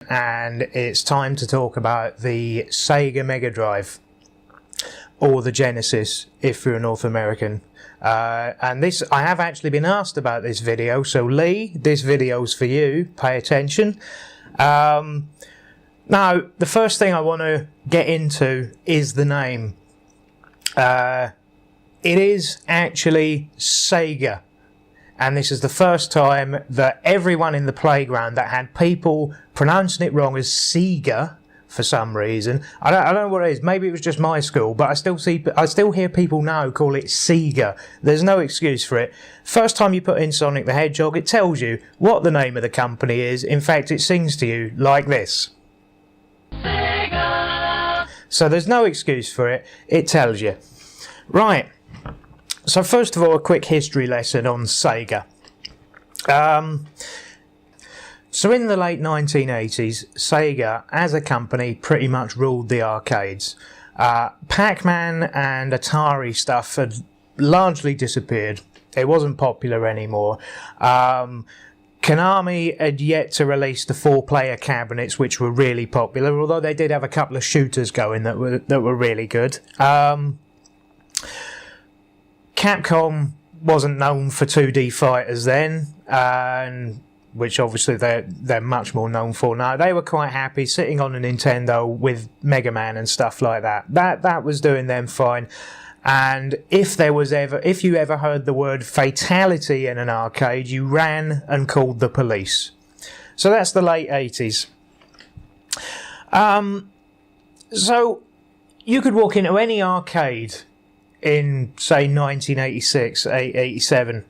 and it's time to talk about the Sega MegaDrive, or the Genesis if you're a North American. And this, I have actually been asked about this video, so Lee, this video's for you, pay attention. Now, the first thing I want to get into is the name. It is actually Sega. And this is the first time that everyone in the playground that had people pronouncing it wrong as Sega for some reason. I don't know what it is. Maybe it was just my school, but I still hear people now call it Sega. There's no excuse for it. First time you put in Sonic the Hedgehog, it tells you what the name of the company is. In fact, it sings to you like this. Sega! So there's no excuse for it. It tells you. Right. So first of all, a quick history lesson on Sega. So in the late 1980s, Sega, as a company, pretty much ruled the arcades. Pac-Man and Atari stuff had largely disappeared. It wasn't popular anymore. Konami had yet to release the 4-player cabinets, which were really popular, although they did have a couple of shooters going that were really good. Capcom wasn't known for 2D fighters then, which obviously they're much more known for now. They were quite happy sitting on a Nintendo with Mega Man and stuff like that. That was doing them fine. And if you ever heard the word fatality in an arcade, you ran and called the police. So that's the late 80s. So you could walk into any arcade in, say, 1986, 87,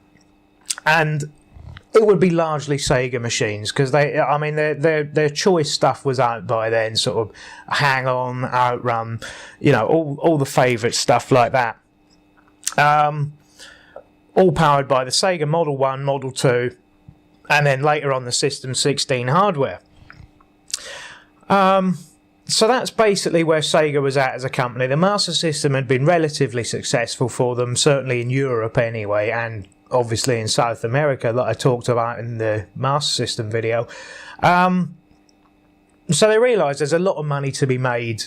and it would be largely Sega machines, because their choice stuff was out by then, sort of Hang On, Outrun, all the favourite stuff like that. All powered by the Sega Model 1, Model 2, and then later on the System 16 hardware. So that's basically where Sega was at as a company. The Master System had been relatively successful for them, certainly in Europe anyway, and obviously in South America that I talked about in the Master System video. So they realised there's a lot of money to be made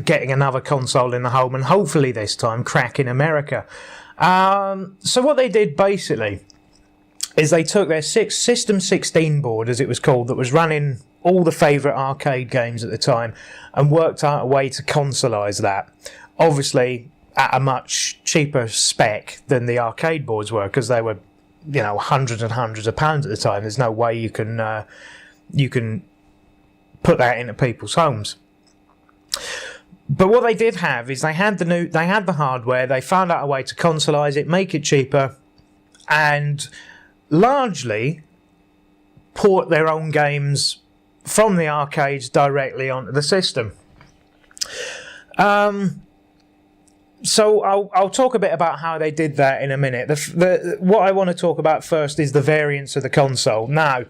getting another console in the home, and hopefully this time cracking America. So what they did basically is they took their System 16 board, as it was called, that was running all the favourite arcade games at the time, and worked out a way to consoleise that. Obviously at a much cheaper spec than the arcade boards were, because they were, hundreds and hundreds of pounds at the time. There's no way you can put that into people's homes. But what they did have is they had the hardware. They found out a way to consoleise it, make it cheaper, and largely port their own games from the arcades directly onto the system. So I'll talk a bit about how they did that in a minute. What I want to talk about first is the variants of the console. Now,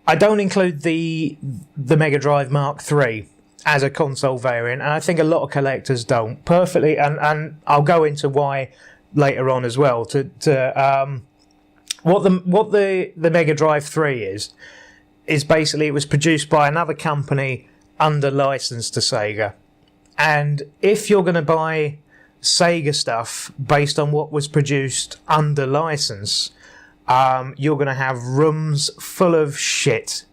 I don't include the Mega Drive Mark III as a console variant, and I think a lot of collectors don't. Perfectly, and I'll go into why later on as well. What the Mega Drive 3 is basically, it was produced by another company under license to Sega. And if you're going to buy Sega stuff based on what was produced under license, you're going to have rooms full of shit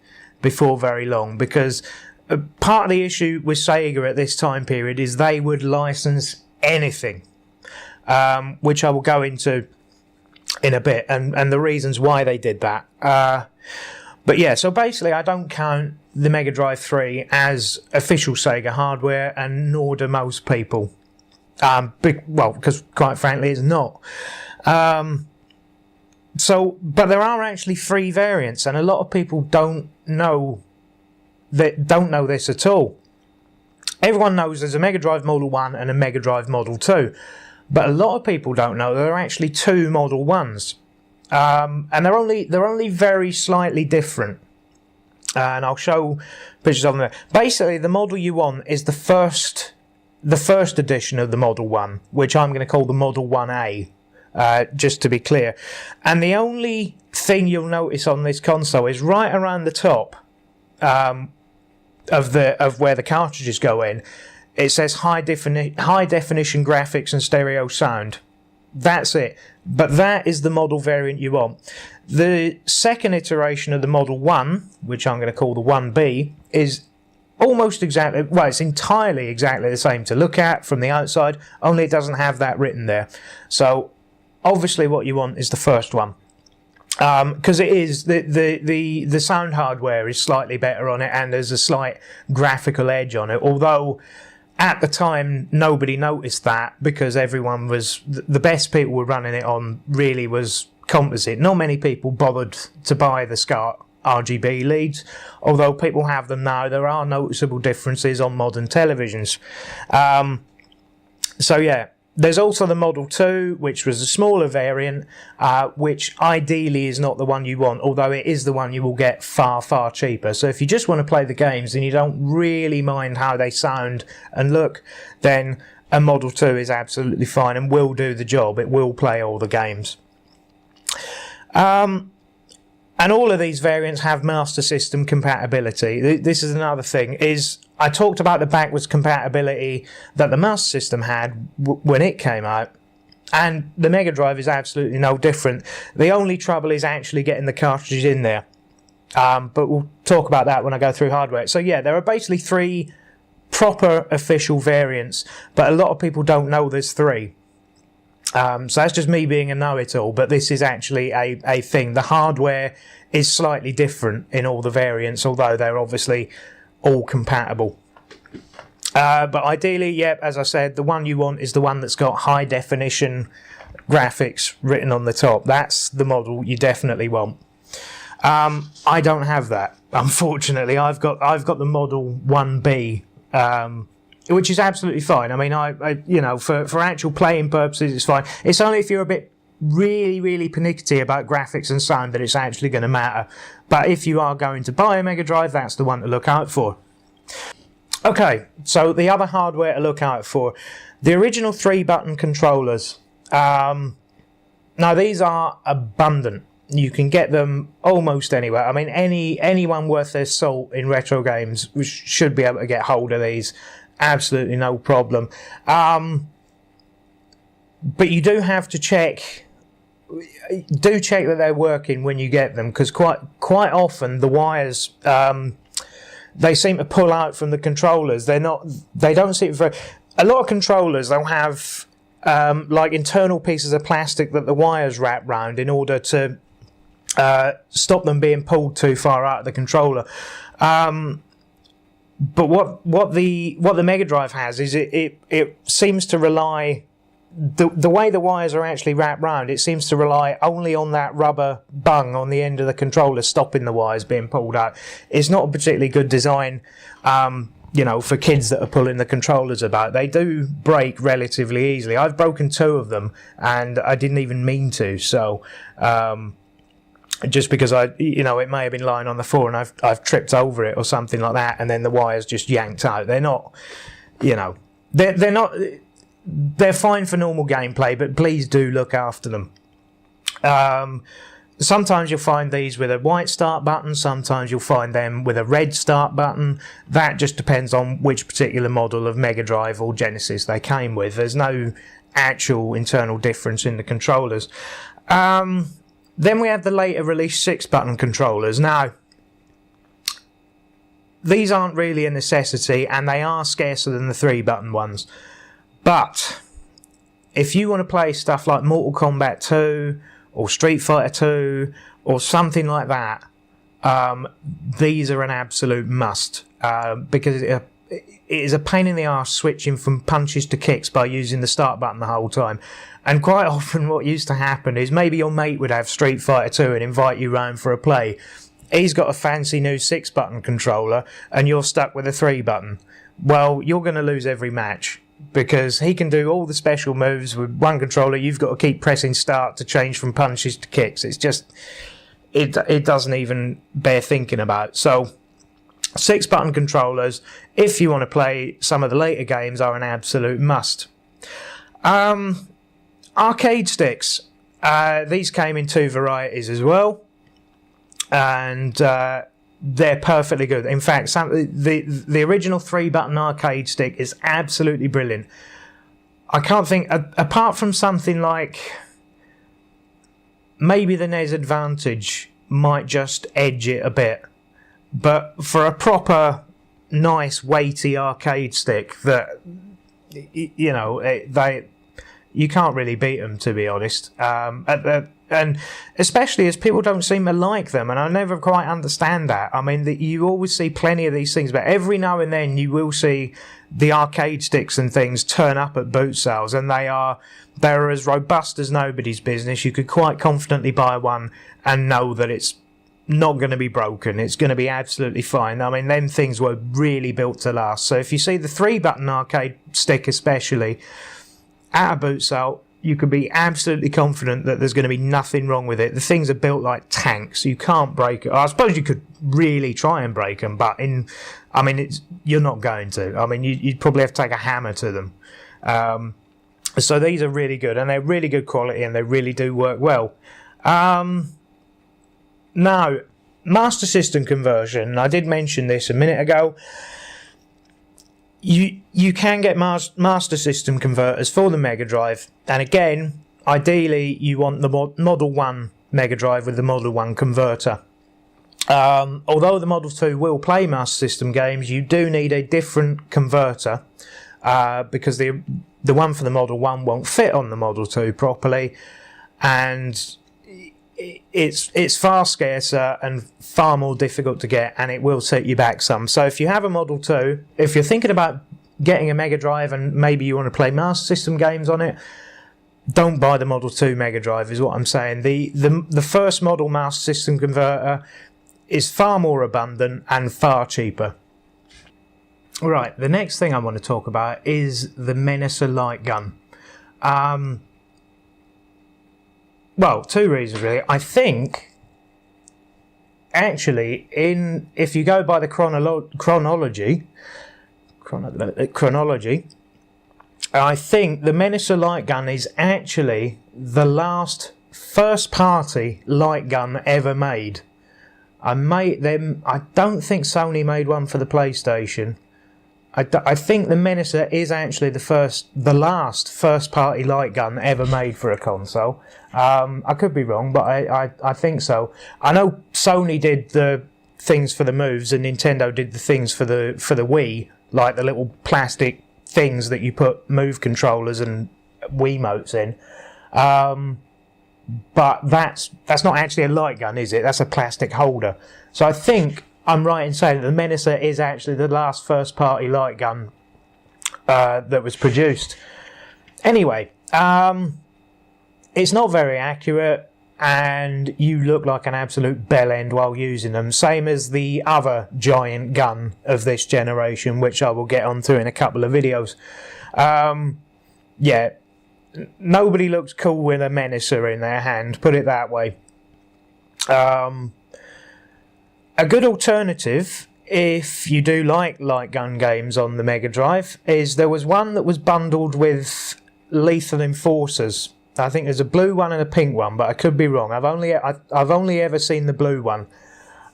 before very long, because part of the issue with Sega at this time period is they would license anything, which I will go into in a bit, and the reasons why they did that. But yeah, so basically I don't count the Mega Drive 3 as official Sega hardware, and nor do most people. Because quite frankly it's not. But there are actually 3 variants, and a lot of people don't know this at all. Everyone knows there's a Mega Drive Model 1 and a Mega Drive Model 2, but a lot of people don't know there are actually 2 Model 1s. And they're only very slightly different, and I'll show pictures of them there. Basically, the model you want is the first edition of the Model 1, which I'm going to call the Model 1A, just to be clear. And the only thing you'll notice on this console is right around the top of where the cartridges go in, it says high definition graphics and stereo sound. That's it. But that is the model variant you want. The second iteration of the Model 1, which I'm going to call the 1B, is almost exactly, well, it's entirely exactly the same to look at from the outside, only it doesn't have that written there. So obviously what you want is the first one. Because it is, the sound hardware is slightly better on it, and there's a slight graphical edge on it, although at the time nobody noticed that, because everyone was, the best people were running it on really was composite. Not many people bothered to buy the SCART RGB leads, although people have them now. There are noticeable differences on modern televisions. So yeah, there's also the Model 2, which was a smaller variant, which ideally is not the one you want, although it is the one you will get far, far cheaper. So if you just want to play the games and you don't really mind how they sound and look, then a Model 2 is absolutely fine and will do the job. It will play all the games. And all of these variants have Master System compatibility. This is another thing, is I talked about the backwards compatibility that the Master System had when it came out, and the Mega Drive is absolutely no different. The only trouble is actually getting the cartridges in there. But we'll talk about that when I go through hardware. So yeah, there are basically 3 proper official variants, but a lot of people don't know there's 3. So that's just me being a know-it-all, but this is actually a thing. The hardware is slightly different in all the variants, although they're obviously all compatible. But ideally, yep, as I said, the one you want is the one that's got high-definition graphics written on the top. That's the model you definitely want. I don't have that, unfortunately. I've got the Model 1B, which is absolutely fine. I mean, I you know, for actual playing purposes, it's fine. It's only if you're a bit really pernickety about graphics and sound that it's actually going to matter. But if you are going to buy a Mega Drive, that's the one to look out for. Okay, so the other hardware to look out for, the original 3-button controllers. Now these are abundant. You can get them almost anywhere. I mean, anyone worth their salt in retro games should be able to get hold of these. Absolutely no problem. But you do have to check. Do check that they're working when you get them, because quite often the wires they seem to pull out from the controllers. They don't seem very. A lot of controllers, they'll have like internal pieces of plastic that the wires wrap round in order to stop them being pulled too far out of the controller. But what the Mega Drive has is it seems to rely, the way the wires are actually wrapped round, it seems to rely only on that rubber bung on the end of the controller stopping the wires being pulled out. It's not a particularly good design, you know, for kids that are pulling the controllers about. They do break relatively easily. I've broken 2 of them, and I didn't even mean to. So. Just because you know, it may have been lying on the floor and I've tripped over it or something like that, and then the wire's just yanked out. They're not, you know, they're fine for normal gameplay, but please do look after them. Sometimes you'll find these with a white start button, sometimes you'll find them with a red start button. That just depends on which particular model of Mega Drive or Genesis they came with. There's no actual internal difference in the controllers. Then we have the later released 6-button controllers. Now, these aren't really a necessity, and they are scarcer than the 3-button ones. But if you want to play stuff like Mortal Kombat 2 or Street Fighter 2 or something like that, these are an absolute must, because it is a pain in the arse switching from punches to kicks by using the start button the whole time. And quite often what used to happen is maybe your mate would have Street Fighter 2 and invite you round for a play. He's got a fancy new 6-button controller and you're stuck with a 3-button. Well, you're going to lose every match, because he can do all the special moves with one controller. You've got to keep pressing start to change from punches to kicks. It's just, it doesn't even bear thinking about. So 6-button controllers, if you want to play some of the later games, are an absolute must. Arcade sticks. These came in 2 varieties as well, and they're perfectly good. In fact, the original 3-button arcade stick is absolutely brilliant. I can't think, apart from something like maybe the NES Advantage might just edge it a bit, but for a proper nice weighty arcade stick, that you can't really beat them, to be honest. And especially as people don't seem to like them, and I never quite understand that. I mean, you always see plenty of these things, but every now and then you will see the arcade sticks and things turn up at boot sales, and they're as robust as nobody's business. You could quite confidently buy one and know that it's not going to be broken. It's going to be absolutely fine. I mean, them things were really built to last. So if you see the 3-button arcade stick especially at a boot sale, you can be absolutely confident that there's going to be nothing wrong with it. The things are built like tanks. You can't break it. I suppose you could really try and break them, but you're not going to. I mean, you'd probably have to take a hammer to them. So these are really good, and they're really good quality, and they really do work well. Now, Master System conversion. I did mention this a minute ago. You can get Master System converters for the Mega Drive, and again, ideally you want the Model 1 Mega Drive with the Model 1 converter. Although the Model 2 will play Master System games, you do need a different converter, because the one for the Model 1 won't fit on the Model 2 properly, and it's far scarcer and far more difficult to get, and it will set you back some. So if you have a Model 2, if you're thinking about getting a Mega Drive and maybe you want to play Master System games on it, don't buy the Model 2 Mega Drive, is what I'm saying. The first model Master System converter is far more abundant and far cheaper. Right, the next thing I want to talk about is the Menacer light gun. Well, 2 reasons really. I think, actually, if you go by the chronology, I think the Menacer light gun is actually the last first-party light gun ever made. I don't think Sony made one for the PlayStation. I think the Menacer is actually the last first-party light gun ever made for a console. I could be wrong, but I think so. I know Sony did the things for the moves, and Nintendo did the things for the Wii, like the little plastic things that you put move controllers and Wiimotes in. But that's not actually a light gun, is it? That's a plastic holder. So I think I'm right in saying that the Menacer is actually the last first-party light gun that was produced. Anyway, it's not very accurate, and you look like an absolute bellend while using them. Same as the other giant gun of this generation, which I will get onto in a couple of videos. Yeah, nobody looks cool with a Menacer in their hand, put it that way. A good alternative, if you do like light gun games on the Mega Drive, is there was one that was bundled with Lethal Enforcers. I think there's a blue one and a pink one, but I could be wrong. I've only ever seen the blue one.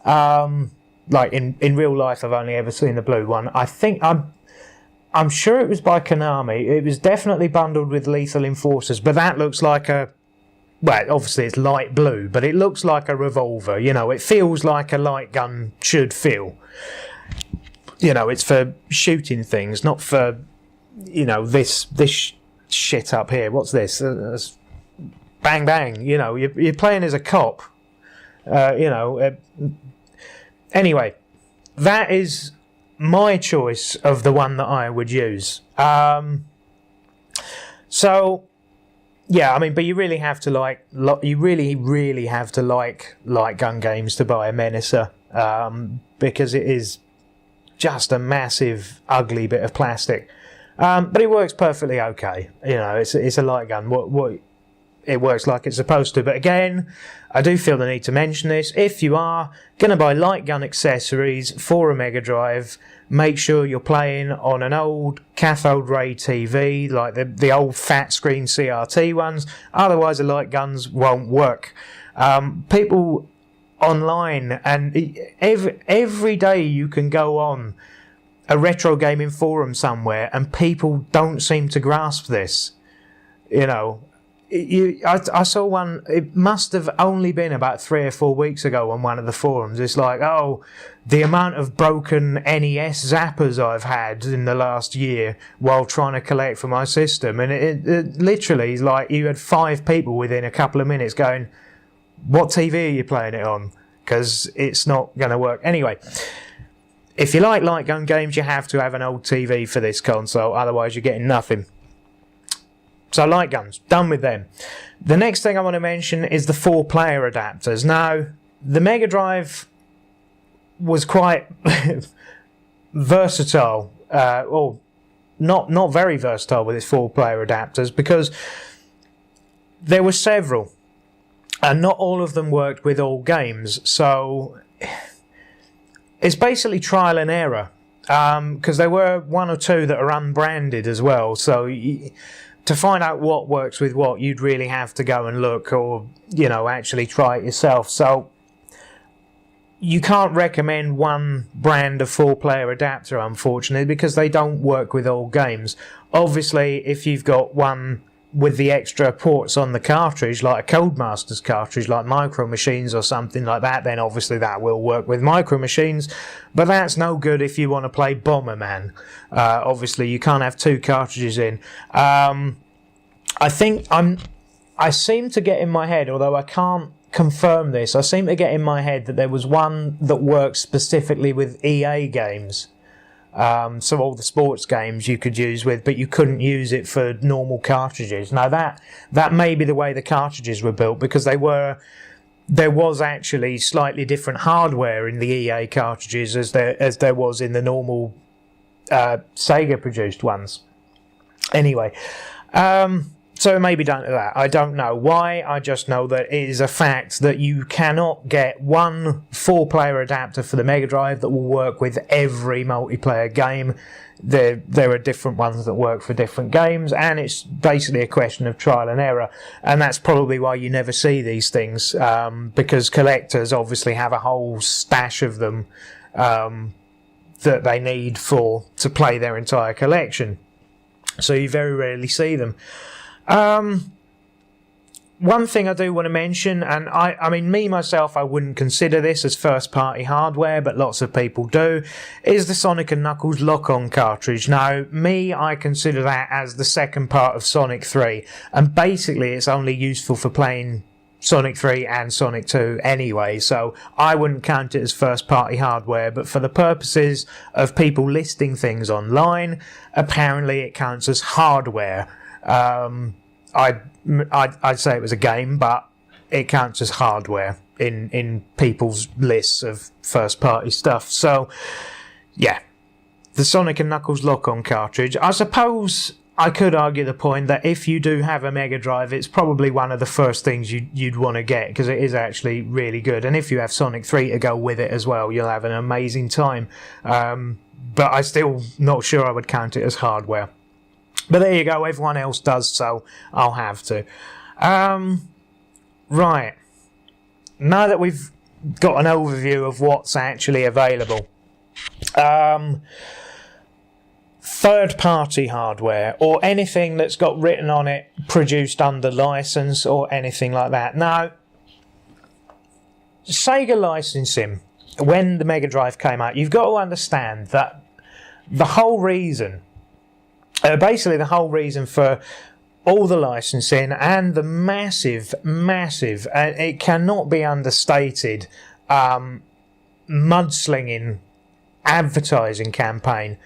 Like in real life, I've only ever seen the blue one. I'm sure it was by Konami. It was definitely bundled with Lethal Enforcers, but that looks like well, obviously it's light blue, but it looks like a revolver. It feels like a light gun should feel. It's for shooting things, not for, this shit up here. What's this? Bang bang. You're playing as a cop. Anyway, that is my choice of the one that I would use. So, yeah, I mean, but you really have to you really have to like light gun games to buy a Menacer, because it is just a massive, ugly bit of plastic. But it works perfectly okay. It's a light gun. What it works like it's supposed to. But again, I do feel the need to mention this. If you are going to buy light gun accessories for a Mega Drive, make sure you're playing on an old cathode ray TV, like the old fat screen CRT ones. Otherwise, the light guns won't work. People online, and every day you can go on a retro gaming forum somewhere, and people don't seem to grasp this. You know, I saw one, it must have only been about 3 or 4 weeks ago on one of the forums. It's like, oh, the amount of broken NES zappers I've had in the last year while trying to collect for my system. And it literally is like you had 5 people within a couple of minutes going, what TV are you playing it on? Because it's not going to work. Anyway, if you like light gun games, you have to have an old TV for this console, otherwise you're getting nothing. So light guns, done with them. The next thing I want to mention is the 4-player adapters. Now, the Mega Drive was quite versatile, or not very versatile with its 4-player adapters, because there were several, and not all of them worked with all games. So it's basically trial and error, because there were 1 or 2 that are unbranded as well. So to find out what works with what, you'd really have to go and look, or, you know, actually try it yourself. So you can't recommend one brand of 4-player adapter, unfortunately, because they don't work with all games. Obviously, if you've got one with the extra ports on the cartridge, like a Codemasters cartridge, like Micro Machines or something like that, then obviously that will work with Micro Machines. But that's no good if you want to play Bomberman. Obviously, you can't have 2 cartridges in. I seem to get in my head, although I can't confirm this, I seem to get in my head that there was one that works specifically with EA games. So all the sports games you could use with, but you couldn't use it for normal cartridges. Now that may be the way the cartridges were built, because there was actually slightly different hardware in the EA cartridges as there was in the normal Sega produced ones. Anyway, so it may be down to that. I don't know why. I just know that it is a fact that you cannot get one 4-player adapter for the Mega Drive that will work with every multiplayer game. There are different ones that work for different games, and it's basically a question of trial and error. And that's probably why you never see these things, because collectors obviously have a whole stash of them that they need to play their entire collection. So you very rarely see them. One thing I do want to mention, and I mean, me myself, I wouldn't consider this as first-party hardware, but lots of people do, is the Sonic & Knuckles lock-on cartridge. Now, I consider that as the second part of Sonic 3, and basically it's only useful for playing Sonic 3 and Sonic 2 anyway, so I wouldn't count it as first-party hardware, but for the purposes of people listing things online, apparently it counts as hardware. I'd say it was a game, but it counts as hardware in people's lists of first-party stuff. So, yeah, the Sonic & Knuckles lock-on cartridge. I suppose I could argue the point that if you do have a Mega Drive, it's probably one of the first things you'd want to get, because it is actually really good. And if you have Sonic 3 to go with it as well, you'll have an amazing time. But I'm still not sure I would count it as hardware. But there you go, everyone else does, so I'll have to. Right. Now that we've got an overview of what's actually available, third-party hardware, or anything that's got written on it, produced under license, or anything like that. Now, Sega licensing, when the Mega Drive came out, you've got to understand that the whole reason... basically, the whole reason for all the licensing and the massive, it cannot be understated, mudslinging advertising campaign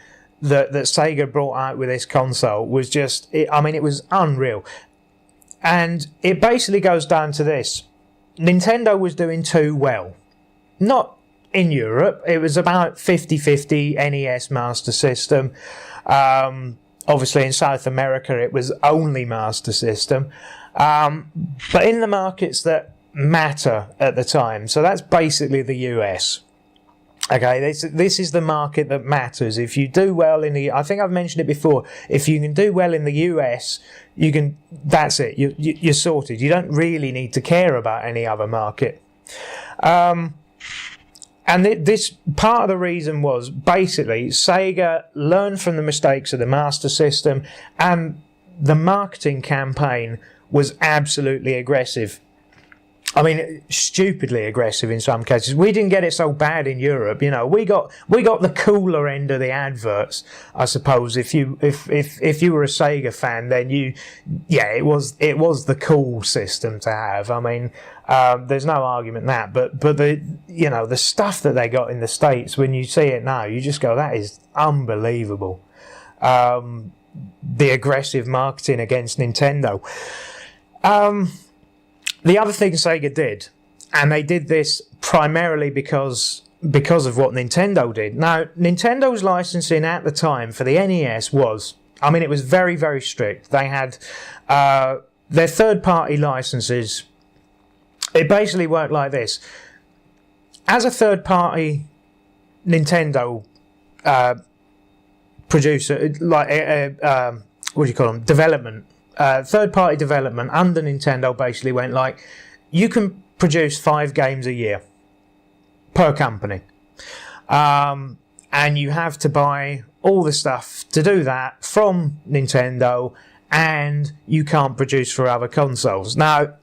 that Sega brought out with this console was just, it was unreal. And it basically goes down to this. Nintendo was doing too well. Not in Europe. It was about 50-50 NES Master System. Obviously in South America it was only Master System. But in the markets that matter at the time, so that's basically the US. Okay, this is the market that matters. If you do well in I think I've mentioned it before. If you can do well in the US, you can. That's it. You're sorted. You don't really need to care about any other market. And this part of the reason was basically Sega learned from the mistakes of the Master System, and the marketing campaign was absolutely aggressive. I mean, stupidly aggressive in some cases. We didn't get it so bad in Europe, you know. We got the cooler end of the adverts, I suppose. If you were a Sega fan, then it was the cool system to have. I mean, there's no argument that. But the stuff that they got in the States, when you see it now, you just go, that is unbelievable. The aggressive marketing against Nintendo. The other thing Sega did, and they did this primarily because of what Nintendo did. Now, Nintendo's licensing at the time for the NES it was very, very strict. They had their third-party licenses. It basically worked like this. As a third-party Nintendo producer, what do you call them? Development. Third-party development under Nintendo basically went like, you can produce 5 games a year per company, and you have to buy all the stuff to do that from Nintendo, and you can't produce for other consoles. Now,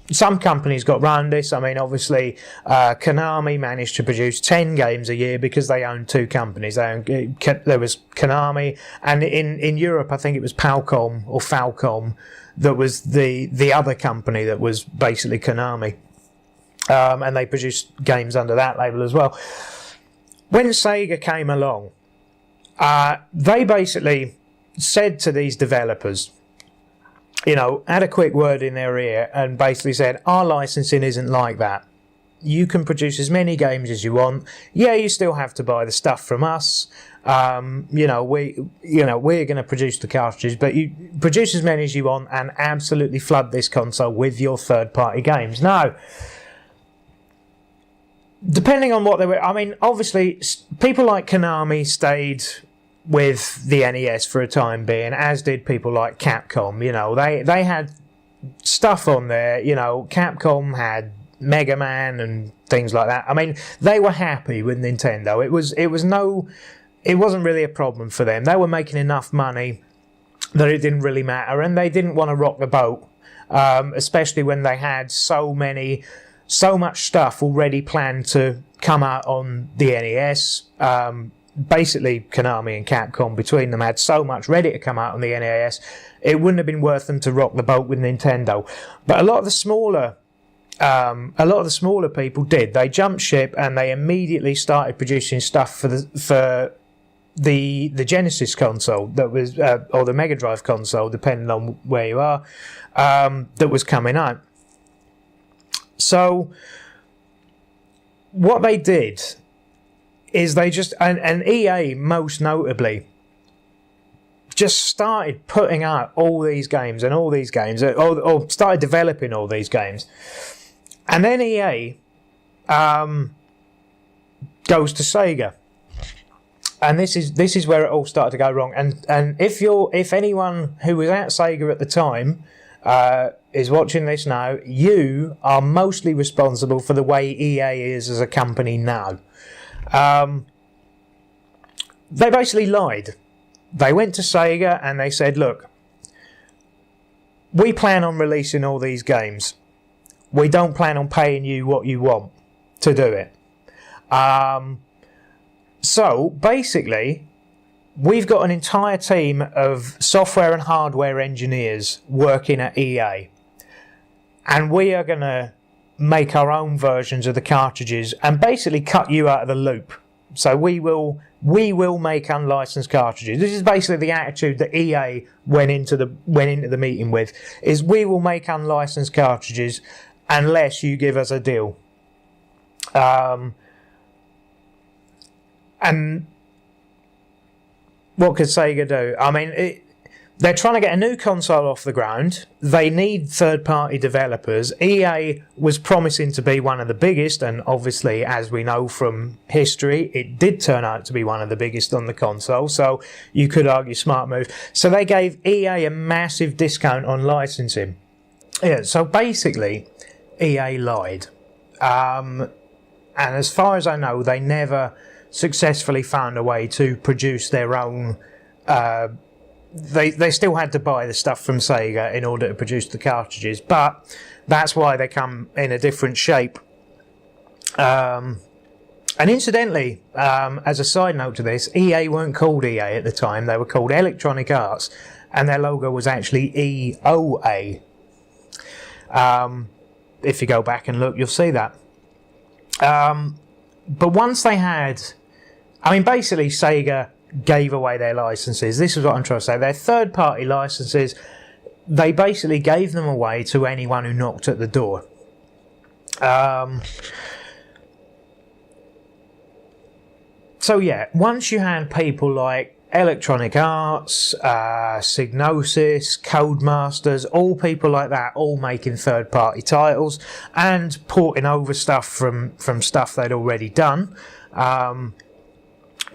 some companies got round this. I mean, obviously, Konami managed to produce 10 games a year because they owned 2 companies. There was Konami, and in Europe, I think it was Falcom that was the other company that was basically Konami. And they produced games under that label as well. When Sega came along, they basically said to these developers, had a quick word in their ear and basically said, our licensing isn't like that. You can produce as many games as you want. Yeah, you still have to buy the stuff from us. We're going to produce the cartridges, but you produce as many as you want and absolutely flood this console with your third-party games. Now, depending on what they were, obviously, people like Konami stayed with the NES for a time being, as did people like Capcom. They had stuff on there. Capcom had Mega Man and things like that. I mean, they were happy with Nintendo. It wasn't really a problem for them. They were making enough money that it didn't really matter, and they didn't want to rock the boat, especially when they had so much stuff already planned to come out on the NES. Basically, Konami and Capcom, between them, had so much ready to come out on the NES, it wouldn't have been worth them to rock the boat with Nintendo. But a lot of the smaller people did. They jumped ship and they immediately started producing stuff for the Genesis console that was, or the Mega Drive console, depending on where you are, that was coming out. So, what they did is they just, and EA most notably, just started putting out all these games, or started developing all these games. And then EA goes to Sega. And this is where it all started to go wrong. And if anyone who was at Sega at the time is watching this now, you are mostly responsible for the way EA is as a company now. They basically lied. They went to Sega and they said, look, we plan on releasing all these games. We don't plan on paying you what you want to do it. So basically, we've got an entire team of software and hardware engineers working at EA. And we are going to make our own versions of the cartridges and basically cut you out of the loop. So we will make unlicensed cartridges. This is basically the attitude that EA went into the meeting with, is we will make unlicensed cartridges unless you give us a deal. And what could Sega do? I mean, they're trying to get a new console off the ground. They need third-party developers. EA was promising to be one of the biggest, and obviously, as we know from history, it did turn out to be one of the biggest on the console, so you could argue smart move. So they gave EA a massive discount on licensing. Yeah, so basically, EA lied. And as far as I know, they never successfully found a way to produce their own... They still had to buy the stuff from Sega in order to produce the cartridges, but that's why they come in a different shape. And incidentally, as a side note to this, EA weren't called EA at the time. They were called Electronic Arts, and their logo was actually EOA. If you go back and look, you'll see that. But once they had... I mean, basically, Sega gave away their licenses. This is what I'm trying to say. Their third-party licenses, they basically gave them away to anyone who knocked at the door. So yeah, once you had people like Electronic Arts, Psygnosis, Codemasters, all people like that, all making third-party titles and porting over stuff from stuff they'd already done.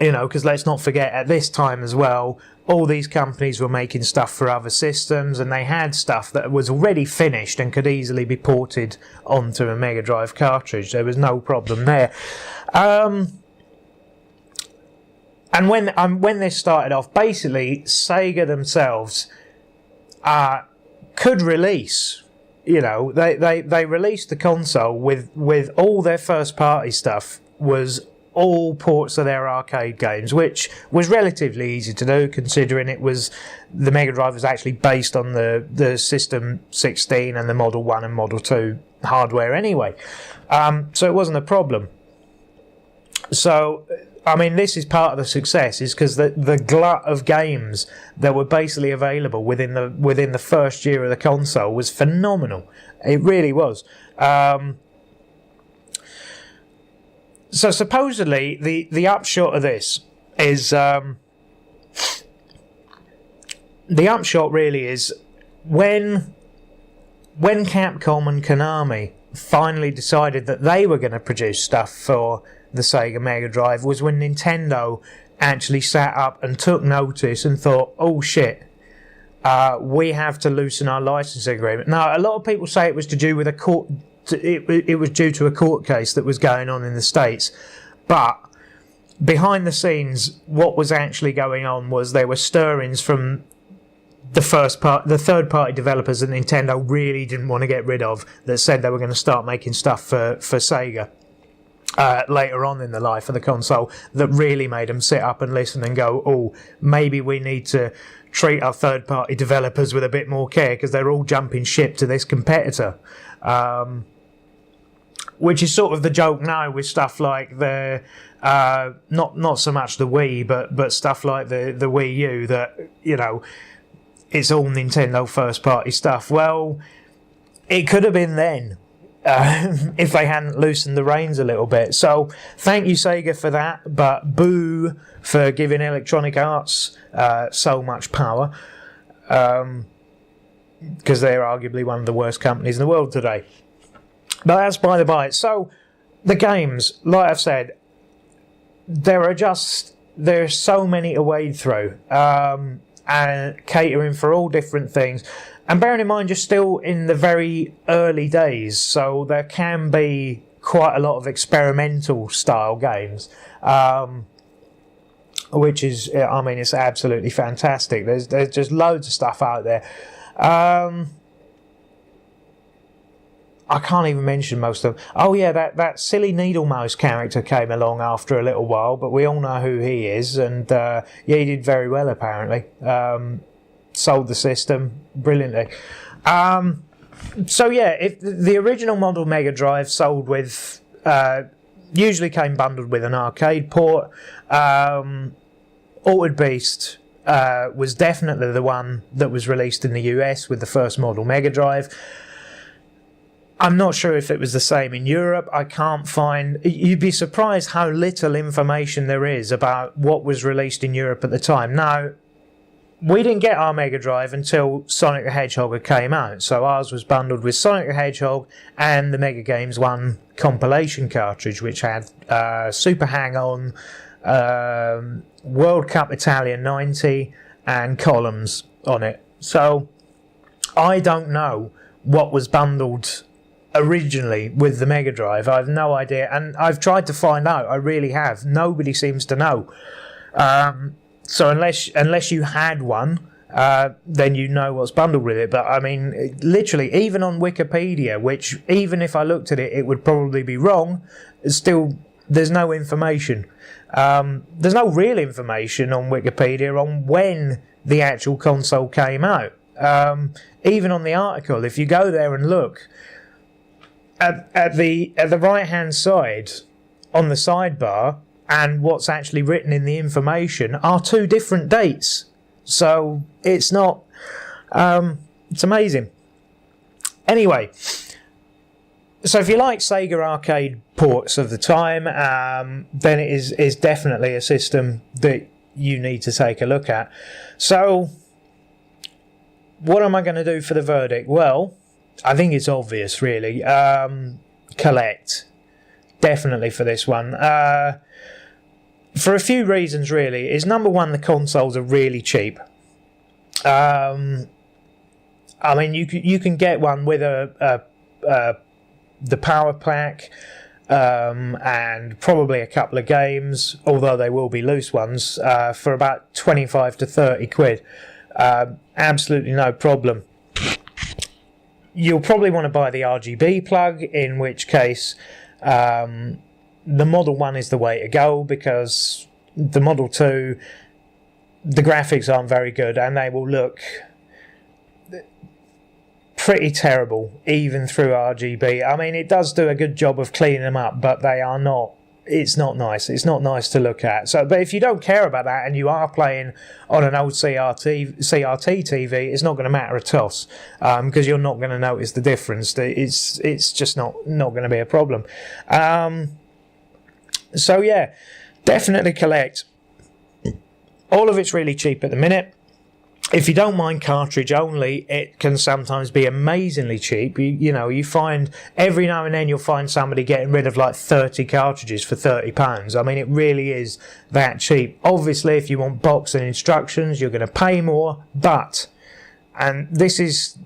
You know, because let's not forget, at this time as well, all these companies were making stuff for other systems, and they had stuff that was already finished and could easily be ported onto a Mega Drive cartridge. There was no problem there. And when this started off, basically, Sega themselves could release, you know, they released the console with all their first-party stuff was all ports of their arcade games, which was relatively easy to do, considering the Mega Drive was actually based on the System 16 and the Model 1 and Model 2 hardware anyway. So it wasn't a problem. So, I mean, this is part of the success, is because the glut of games that were basically available within the first year of the console was phenomenal. It really was. So supposedly the upshot of this is the upshot really is when Capcom and Konami finally decided that they were going to produce stuff for the Sega Mega Drive was when Nintendo actually sat up and took notice and thought, oh shit, we have to loosen our licensing agreement. Now, a lot of people say it was to do with a court. It was due to a court case that was going on in the States, but behind the scenes, what was actually going on was there were stirrings from the third-party developers that Nintendo really didn't want to get rid of, that said they were going to start making stuff for Sega later on in the life of the console, that really made them sit up and listen and go, oh, maybe we need to treat our third-party developers with a bit more care because they're all jumping ship to this competitor. Which is sort of the joke now with stuff like the not so much the Wii, but stuff like the Wii U, that, you know, it's all Nintendo first party stuff. Well, it could have been then if they hadn't loosened the reins a little bit. So thank you, Sega, for that, but boo for giving Electronic Arts so much power, because they're arguably one of the worst companies in the world today. But that's by the by. So the games, like I've said, there's so many to wade through, and catering for all different things. And bearing in mind, you're still in the very early days, so there can be quite a lot of experimental style games, which is, I mean, it's absolutely fantastic. There's just loads of stuff out there. I can't even mention most of them. Oh yeah, that silly Needle Mouse character came along after a little while, but we all know who he is, and yeah, he did very well apparently. Sold the system brilliantly. So yeah, if the original model Mega Drive sold with, usually came bundled with an arcade port. Altered Beast was definitely the one that was released in the US with the first model Mega Drive. I'm not sure if it was the same in Europe. I can't find... You'd be surprised how little information there is about what was released in Europe at the time. Now, we didn't get our Mega Drive until Sonic the Hedgehog came out, so ours was bundled with Sonic the Hedgehog and the Mega Games 1 compilation cartridge, which had Super Hang-On, World Cup Italian 90 and Columns on it. So I don't know what was bundled originally with the Mega Drive. I have no idea, and I've tried to find out. I really have. Nobody seems to know. So unless you had one, then you know what's bundled with it. But I mean, literally, even on Wikipedia, which even if I looked at it, it would probably be wrong. Still, there's no information. There's no real information on Wikipedia on when the actual console came out. Even on the article, if you go there and look at the right hand side on the sidebar, and what's actually written in the information are two different dates. So it's not... it's amazing. Anyway, so if you like Sega arcade ports of the time, then it is definitely a system that you need to take a look at. So what am I going to do for the verdict? Well, I think it's obvious, really. Collect. Definitely for this one. For a few reasons, really. Is number one, the consoles are really cheap. I mean, you can get one with the power pack and probably a couple of games, although they will be loose ones, for about 25 to 30 quid. Absolutely no problem. You'll probably want to buy the RGB plug, in which case... the Model 1 is the way to go, because the Model 2, the graphics aren't very good and they will look pretty terrible even through RGB. I mean, it does do a good job of cleaning them up, but they are not... It's not nice. It's not nice to look at. So, but if you don't care about that and you are playing on an old CRT TV, it's not going to matter a toss, because you're not going to notice the difference. It's just not going to be a problem. So yeah, definitely collect. All of it's really cheap at the minute. If you don't mind cartridge only, it can sometimes be amazingly cheap. You find every now and then you'll find somebody getting rid of like 30 cartridges for £30. I mean, it really is that cheap. Obviously, if you want box and instructions, you're going to pay more. But, and this is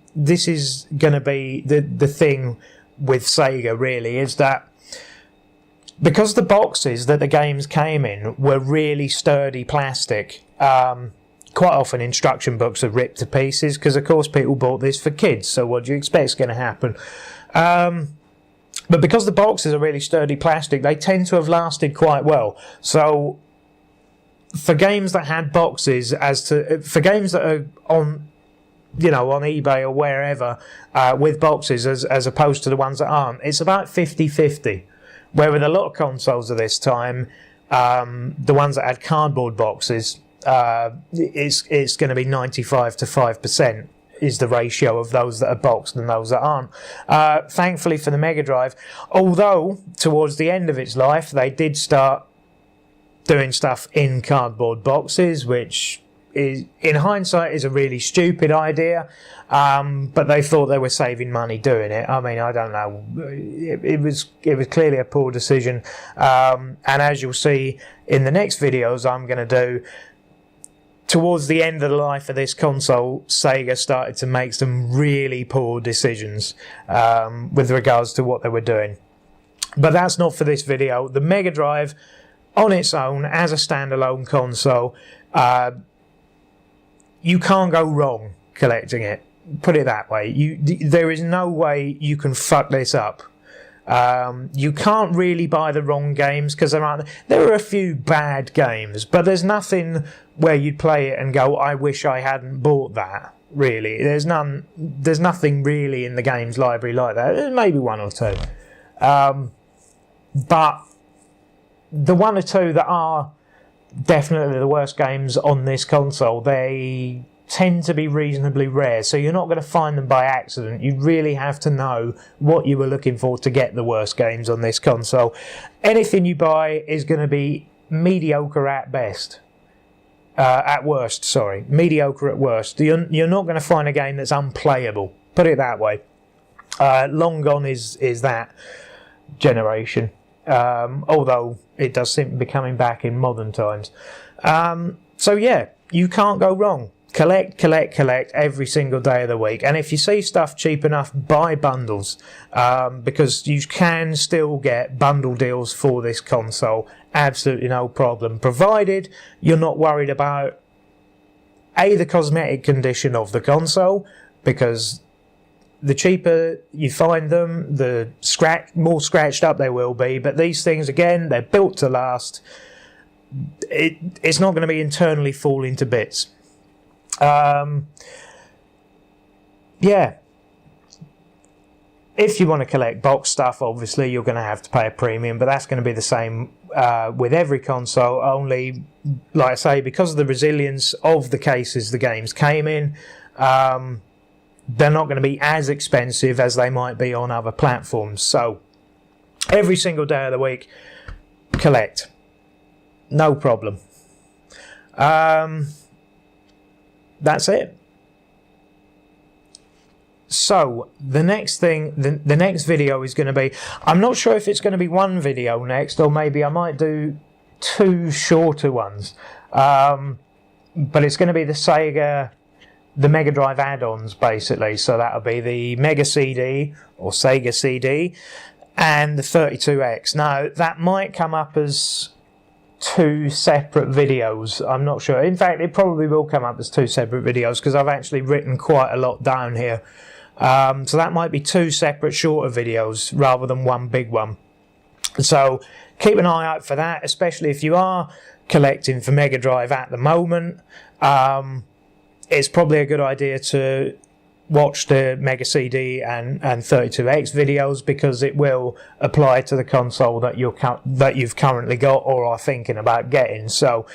going to be the thing with Sega, really, is that because the boxes that the games came in were really sturdy plastic, quite often instruction books are ripped to pieces, because of course people bought this for kids, so what do you expect is going to happen? But because the boxes are really sturdy plastic, they tend to have lasted quite well. So for games that had boxes, for games that are on eBay or wherever with boxes as opposed to the ones that aren't, it's about 50-50. Where with a lot of consoles of this time, the ones that had cardboard boxes, it's going to be 95 to 5% is the ratio of those that are boxed and those that aren't. Thankfully for the Mega Drive, although towards the end of its life they did start doing stuff in cardboard boxes, which is, in hindsight, is a really stupid idea, but they thought they were saving money doing it. I mean, I don't know. It was clearly a poor decision, and as you'll see in the next videos I'm going to do, towards the end of the life of this console, Sega started to make some really poor decisions with regards to what they were doing. But that's not for this video. The Mega Drive, on its own, as a standalone console, you can't go wrong collecting it. Put it that way. There is no way you can fuck this up. You can't really buy the wrong games, because there are a few bad games, but there's nothing where you'd play it and go, I wish I hadn't bought that. Really, there's nothing really in the games library like that. There's maybe one or two, but the one or two that are definitely the worst games on this console, they tend to be reasonably rare, so you're not going to find them by accident. You really have to know what you were looking for to get the worst games on this console. Anything you buy is going to be mediocre at best, At worst, sorry. Mediocre at worst. You're not going to find a game that's unplayable. Put it that way. Long gone is that generation. Although it does seem to be coming back in modern times. So yeah, you can't go wrong. Collect every single day of the week. And if you see stuff cheap enough, buy bundles. Because you can still get bundle deals for this console. Absolutely no problem. Provided you're not worried about the cosmetic condition of the console. Because the cheaper you find them, the more scratched up they will be. But these things, again, they're built to last. It's not going to be internally falling to bits. Yeah. If you want to collect box stuff, obviously you're going to have to pay a premium, but that's going to be the same with every console, only, like I say, because of the resilience of the cases the games came in, they're not going to be as expensive as they might be on other platforms. So, every single day of the week, collect. No problem. That's it. So, the next thing, the next video is going to be, I'm not sure if it's going to be one video next, or maybe I might do 2 shorter ones. But it's going to be the Sega MegaDrive add-ons, basically. So that'll be the Mega CD, or Sega CD, and the 32X. Now, that might come up as 2 separate videos. I'm not sure. In fact, it probably will come up as 2 separate videos, because I've actually written quite a lot down here. So that might be 2 separate shorter videos rather than one big one. So keep an eye out for that, especially if you are collecting for Mega Drive at the moment. It's probably a good idea to watch the Mega CD and 32X videos, because it will apply to the console that you've currently got or are thinking about getting. So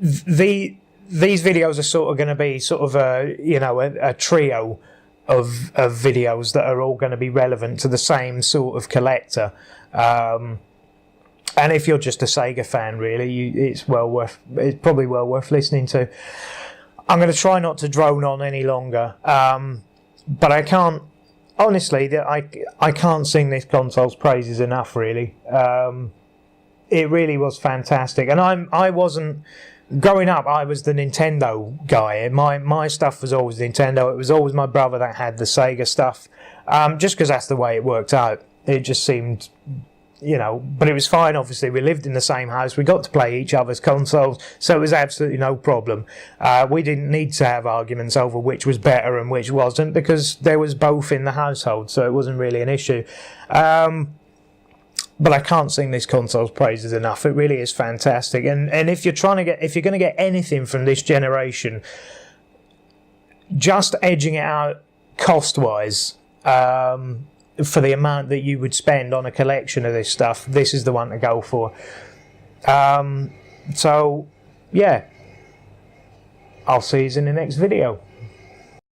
these videos are sort of going to be sort of a trio of videos that are all going to be relevant to the same sort of collector. And if you're just a Sega fan, really, it's probably well worth listening to. I'm going to try not to drone on any longer, but I can't, honestly, I can't sing this console's praises enough, really. It really was fantastic, and I wasn't, growing up, I was the Nintendo guy. My stuff was always Nintendo. It was always my brother that had the Sega stuff, just because that's the way it worked out. It just seemed, but it was fine. Obviously, we lived in the same house. We got to play each other's consoles, so it was absolutely no problem. We didn't need to have arguments over which was better and which wasn't, because there was both in the household, so it wasn't really an issue. But I can't sing this console's praises enough. It really is fantastic. And if you're going to get anything from this generation, just edging it out cost-wise, for the amount that you would spend on a collection of this stuff, this is the one to go for. So, yeah. I'll see you in the next video.